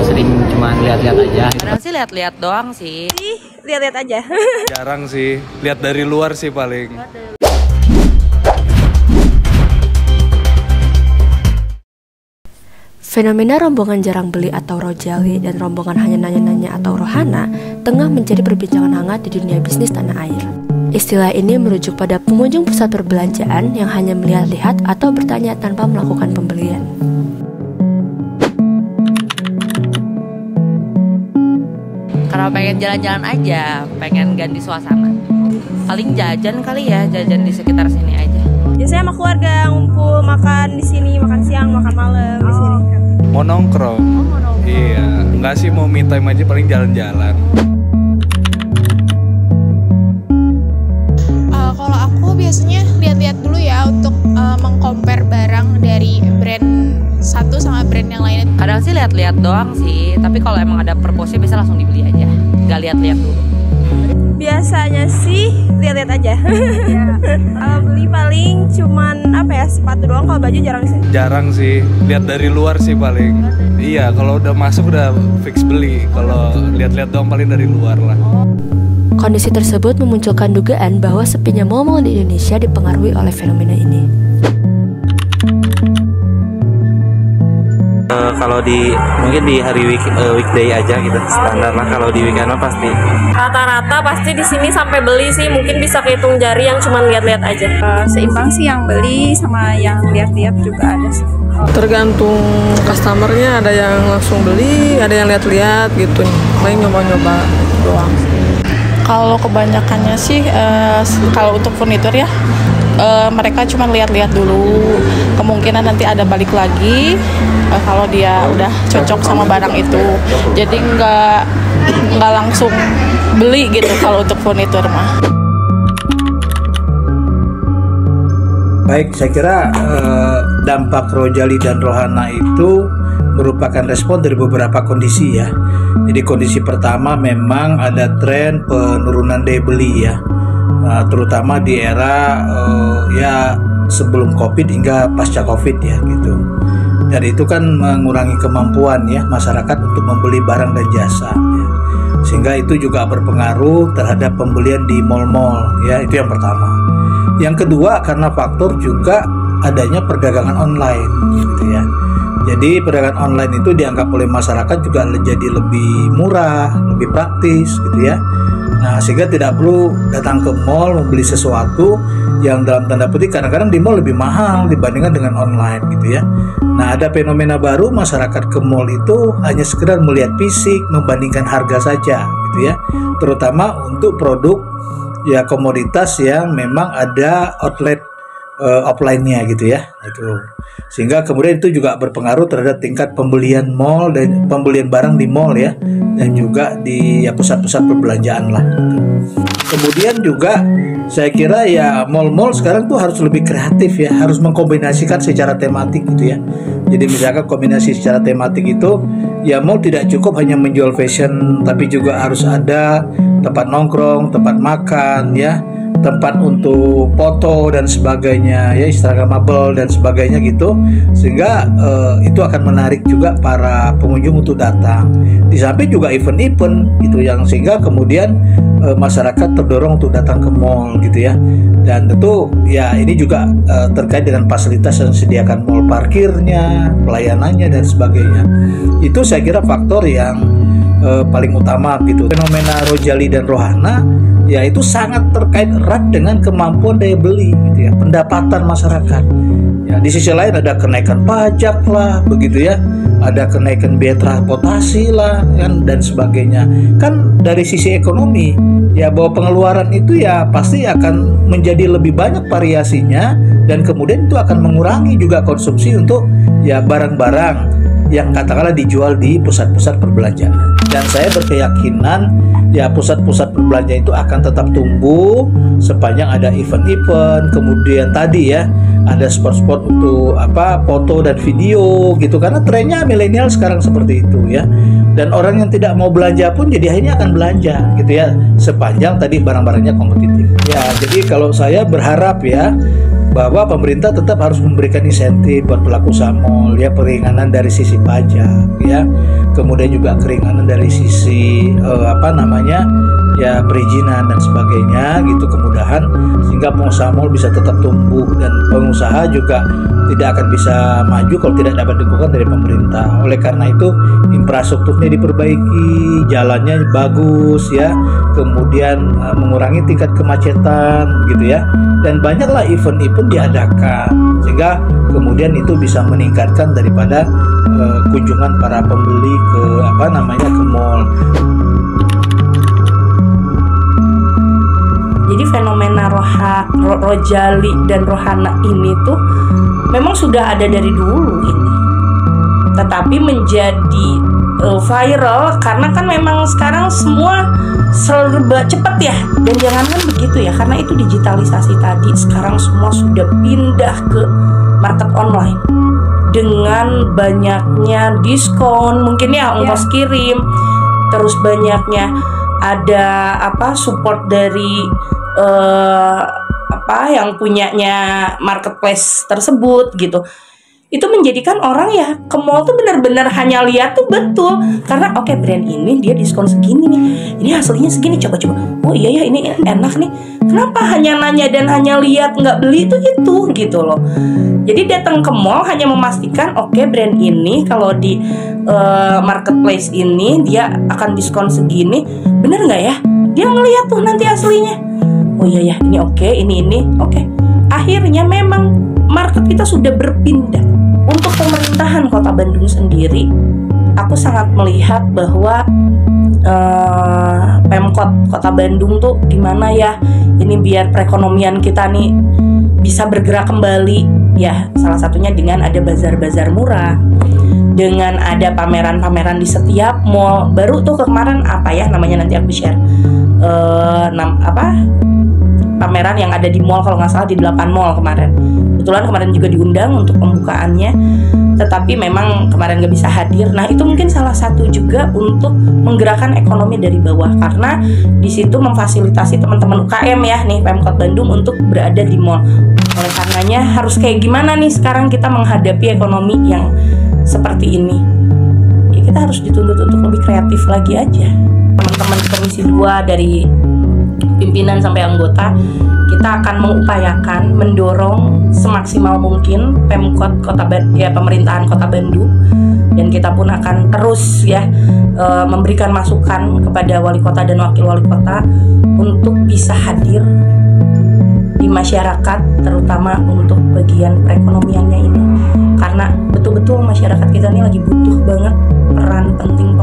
sering cuma lihat-lihat aja. Kadang sih lihat-lihat doang sih. Lihat-lihat aja. Jarang sih, lihat dari luar sih paling. Fenomena rombongan jarang beli atau rojali dan rombongan hanya nanya-nanya atau rohana tengah menjadi perbincangan hangat di dunia bisnis tanah air. Istilah ini merujuk pada pengunjung pusat perbelanjaan yang hanya melihat-lihat atau bertanya tanpa melakukan pembelian. Karena pengen jalan-jalan aja, pengen ganti suasana. Paling jajan kali ya, jajan di sekitar sini aja. Biasanya sama keluarga ngumpul makan di sini, makan siang, makan malam di sini. Mau nongkrong. Iya, enggak sih, mau me time aja, paling jalan-jalan. Kalau aku biasanya lihat-lihat dulu ya untuk mengcompare barang dari brand satu sama brand yang lainnya. Kadang sih lihat-lihat doang sih, tapi kalau emang ada purpose bisa langsung dibeli aja, nggak lihat-lihat dulu. Biasanya sih lihat-lihat aja. Kalau beli paling cuman sepatu doang, kalau baju jarang sih. Jarang sih, lihat dari luar sih paling. Iya, kalau udah masuk udah fix beli. Kalau lihat-lihat doang paling dari luar lah. Kondisi tersebut memunculkan dugaan bahwa sepinya mal-mal di Indonesia dipengaruhi oleh fenomena ini. Kalau mungkin di hari weekday aja gitu standar lah. Kalau di weekend pasti Rata-rata pasti di sini sampai beli sih, mungkin bisa kehitung jari yang cuma lihat-lihat aja. Seimbang sih, yang beli sama yang lihat-lihat juga ada sih. Tergantung customernya, ada yang langsung beli, ada yang lihat-lihat gitu. Paling nyoba-nyoba doang. Kalau kebanyakannya sih, kalau untuk furnitur ya, mereka cuma lihat-lihat dulu. Kemungkinan nanti ada balik lagi kalau dia udah cocok sama barang itu. Jadi nggak langsung beli gitu kalau untuk furnitur mah. Baik, saya kira dampak rojali dan rohana itu merupakan respon dari beberapa kondisi ya. Jadi kondisi pertama memang ada tren penurunan daya beli ya, terutama di era ya sebelum Covid hingga pasca Covid ya gitu. Dan itu kan mengurangi kemampuan ya masyarakat untuk membeli barang dan jasa ya. Sehingga itu juga berpengaruh terhadap pembelian di mal-mal ya, itu yang pertama. Yang kedua karena faktor juga adanya perdagangan online gitu ya. Jadi perdagangan online itu dianggap oleh masyarakat juga jadi lebih murah, lebih praktis gitu ya. Nah, sehingga tidak perlu datang ke mall membeli sesuatu yang dalam tanda petik kadang-kadang di mall lebih mahal dibandingkan dengan online gitu ya. Nah, ada fenomena baru, masyarakat ke mall itu hanya sekedar melihat fisik, membandingkan harga saja gitu ya. Terutama untuk produk ya komoditas yang memang ada outlet offline-nya gitu ya. Itu. Sehingga kemudian itu juga berpengaruh terhadap tingkat pembelian mall dan pembelian barang di mall ya, dan juga di ya pusat-pusat perbelanjaan lah. Kemudian juga saya kira ya mall-mall sekarang tuh harus lebih kreatif ya, harus mengkombinasikan secara tematik gitu ya. Jadi misalkan kombinasi secara tematik itu ya mall tidak cukup hanya menjual fashion, tapi juga harus ada tempat nongkrong, tempat makan ya, tempat untuk foto dan sebagainya ya, instagramable dan sebagainya gitu, sehingga itu akan menarik juga para pengunjung untuk datang. Di samping juga event-event gitu yang sehingga kemudian masyarakat terdorong untuk datang ke mall gitu ya. Dan tentu ya ini juga terkait dengan fasilitas yang disediakan mall, parkirnya, pelayanannya dan sebagainya. Itu saya kira faktor yang paling utama gitu. Fenomena rojali dan rohana ya itu sangat terkait erat dengan kemampuan daya beli gitu ya, pendapatan masyarakat. Ya, di sisi lain ada kenaikan pajak lah begitu ya, ada kenaikan biaya transportasi lah kan dan sebagainya. Kan dari sisi ekonomi ya bahwa pengeluaran itu ya pasti akan menjadi lebih banyak variasinya, dan kemudian itu akan mengurangi juga konsumsi untuk ya barang-barang yang katakanlah dijual di pusat-pusat perbelanjaan. Dan saya berkeyakinan ya pusat-pusat perbelanjaan itu akan tetap tumbuh sepanjang ada event-event, kemudian tadi ya ada spot-spot untuk foto dan video gitu, karena trennya milenial sekarang seperti itu ya. Dan orang yang tidak mau belanja pun jadi akhirnya akan belanja gitu ya, sepanjang tadi barang-barangnya kompetitif. Ya, jadi kalau saya berharap ya bahwa pemerintah tetap harus memberikan insentif buat pelaku usaha mall ya, peringanan dari sisi pajak ya, kemudian juga keringanan dari sisi ya perizinan dan sebagainya gitu, kemudahan sehingga pengusaha mal bisa tetap tumbuh dan pengusaha juga tidak akan bisa maju kalau tidak dapat dukungan dari pemerintah. Oleh karena itu infrastrukturnya diperbaiki, jalannya bagus ya, kemudian mengurangi tingkat kemacetan gitu ya, dan banyaklah event-event diadakan sehingga kemudian itu bisa meningkatkan daripada kunjungan para pembeli ke ke mall. Jadi fenomena Rojali dan Rohana ini tuh memang sudah ada dari dulu ini, tetapi menjadi viral karena kan memang sekarang semua serba cepat ya, dan jangankan begitu ya, karena itu digitalisasi tadi, sekarang semua sudah pindah ke market online dengan banyaknya diskon, mungkin ya ongkos kirim, terus banyaknya ada support dari yang punyanya marketplace tersebut gitu. Itu menjadikan orang ya ke mall tuh benar-benar hanya lihat tuh betul, karena oke, brand ini dia diskon segini nih, ini hasilnya segini, coba-coba, oh iya ya ini enak nih, kenapa hanya nanya dan hanya lihat nggak beli itu gitu loh. Jadi datang ke mall hanya memastikan oke, brand ini kalau di marketplace ini dia akan diskon segini, bener nggak ya, dia ngelihat tuh nanti aslinya, oh iya ya ini oke, ini oke. Akhirnya memang market kita sudah berpindah. Untuk pemerintahan Kota Bandung sendiri, aku sangat melihat bahwa Pemkot Kota Bandung tuh gimana ya ini biar perekonomian kita nih bisa bergerak kembali ya, salah satunya dengan ada bazar-bazar murah, dengan ada pameran-pameran di setiap mall. Baru tuh kemarin namanya nanti aku share pameran yang ada di mall, kalau nggak salah di 8 mall kemarin. Kebetulan kemarin juga diundang untuk pembukaannya, tetapi memang kemarin nggak bisa hadir. Nah itu mungkin salah satu juga untuk menggerakkan ekonomi dari bawah, karena di situ memfasilitasi teman-teman UKM ya nih Pemkot Bandung untuk berada di mall. Oleh karenanya harus kayak gimana nih sekarang kita menghadapi ekonomi yang seperti ini? Ya kita harus dituntut untuk lebih kreatif lagi aja. Teman-teman Komisi 2 dari pimpinan sampai anggota, kita akan mengupayakan mendorong semaksimal mungkin Pemkot pemerintahan Kota Bandung, dan kita pun akan terus ya memberikan masukan kepada wali kota dan wakil wali kota untuk bisa hadir di masyarakat, terutama untuk bagian perekonomiannya ini, karena betul-betul masyarakat kita ini lagi butuh banget peran penting